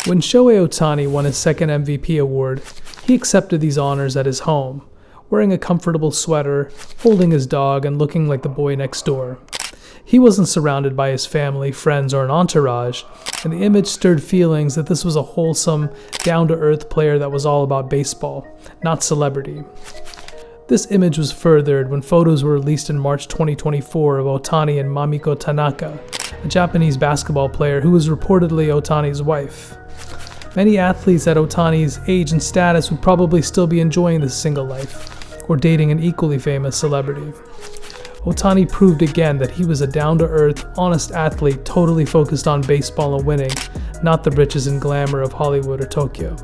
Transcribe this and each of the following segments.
When Shohei Ohtani won his second MVP award, he accepted these honors at his home, wearing a comfortable sweater, holding his dog, and looking like the boy next door. He wasn't surrounded by his family, friends, or an entourage, and the image stirred feelings that this was a wholesome, down-to-earth player that was all about baseball, not celebrity. This image was furthered when photos were released in March 2024 of Ohtani and Mamiko Tanaka, a Japanese basketball player who was reportedly Ohtani's wife. Many athletes at Ohtani's age and status would probably still be enjoying this single life, or dating an equally famous celebrity. Ohtani proved again that he was a down-to-earth, honest athlete totally focused on baseball and winning, not the riches and glamour of Hollywood or Tokyo.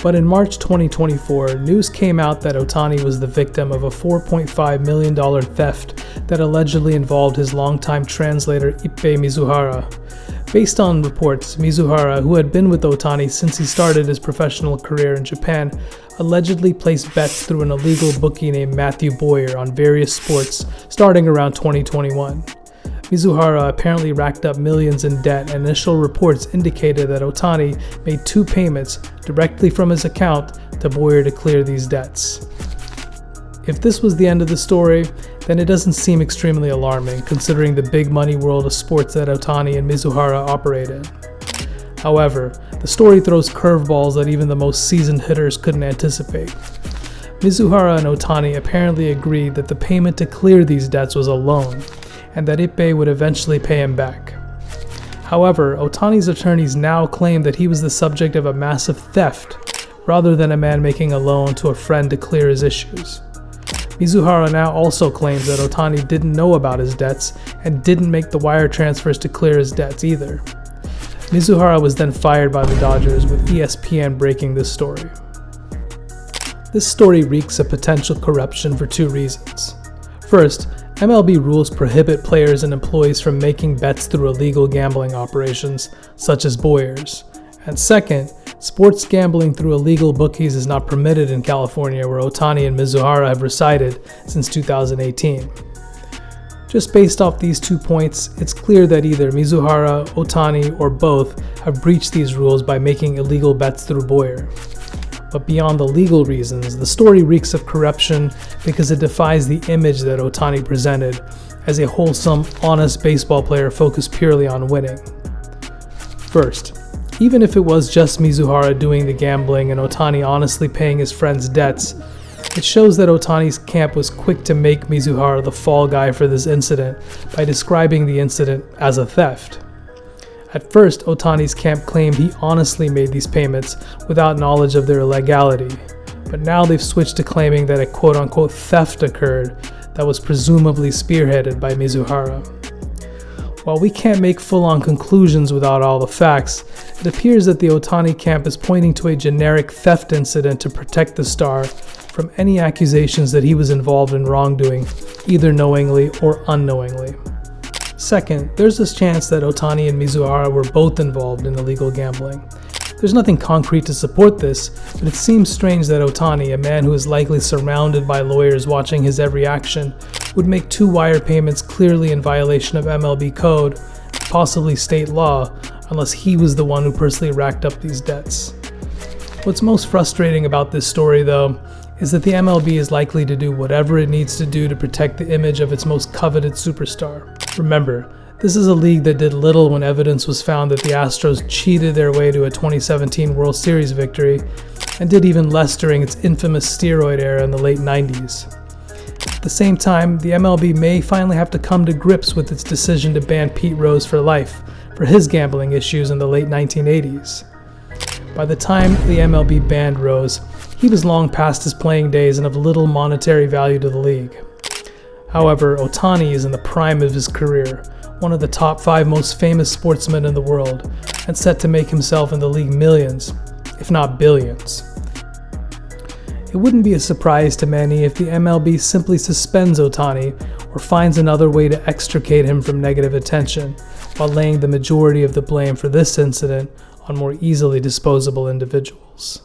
But in March 2024, news came out that Ohtani was the victim of a $4.5 million theft that allegedly involved his longtime translator Ippei Mizuhara. Based on reports, Mizuhara, who had been with Ohtani since he started his professional career in Japan, allegedly placed bets through an illegal bookie named Matthew Boyer on various sports starting around 2021. Mizuhara apparently racked up millions in debt, and initial reports indicated that Ohtani made 2 payments directly from his account to Boyer to clear these debts. If this was the end of the story, then it doesn't seem extremely alarming, considering the big money world of sports that Ohtani and Mizuhara operate in. However, the story throws curveballs that even the most seasoned hitters couldn't anticipate. Mizuhara and Ohtani apparently agreed that the payment to clear these debts was a loan, and that Ippei would eventually pay him back. However, Ohtani's attorneys now claim that he was the subject of a massive theft, rather than a man making a loan to a friend to clear his issues. Mizuhara now also claims that Ohtani didn't know about his debts and didn't make the wire transfers to clear his debts either. Mizuhara was then fired by the Dodgers, with ESPN breaking this story. This story reeks of potential corruption for 2 reasons. First, MLB rules prohibit players and employees from making bets through illegal gambling operations, such as Boyer's. And second, sports gambling through illegal bookies is not permitted in California, where Ohtani and Mizuhara have resided since 2018. Just based off these 2 points, it's clear that either Mizuhara, Ohtani, or both have breached these rules by making illegal bets through Boyer. But beyond the legal reasons, the story reeks of corruption because it defies the image that Ohtani presented as a wholesome, honest baseball player focused purely on winning. First, even if it was just Mizuhara doing the gambling and Ohtani honestly paying his friend's debts, it shows that Ohtani's camp was quick to make Mizuhara the fall guy for this incident by describing the incident as a theft. At first, Ohtani's camp claimed he honestly made these payments without knowledge of their illegality, but now they've switched to claiming that a quote-unquote theft occurred that was presumably spearheaded by Mizuhara. While we can't make full-on conclusions without all the facts, it appears that the Ohtani camp is pointing to a generic theft incident to protect the star from any accusations that he was involved in wrongdoing, either knowingly or unknowingly. Second, there's this chance that Ohtani and Mizuhara were both involved in illegal gambling. There's nothing concrete to support this, but it seems strange that Ohtani, a man who is likely surrounded by lawyers watching his every action, would make 2 wire payments clearly in violation of MLB code, possibly state law, unless he was the one who personally racked up these debts. What's most frustrating about this story, though, is that the MLB is likely to do whatever it needs to do to protect the image of its most coveted superstar. Remember, this is a league that did little when evidence was found that the Astros cheated their way to a 2017 World Series victory, and did even less during its infamous steroid era in the late 90s. At the same time, the MLB may finally have to come to grips with its decision to ban Pete Rose for life for his gambling issues in the late 1980s. By the time the MLB banned Rose, he was long past his playing days and of little monetary value to the league. However, Ohtani is in the prime of his career, one of the top 5 most famous sportsmen in the world, and set to make himself in the league millions, if not billions. It wouldn't be a surprise to many if the MLB simply suspends Ohtani or finds another way to extricate him from negative attention, while laying the majority of the blame for this incident on more easily disposable individuals.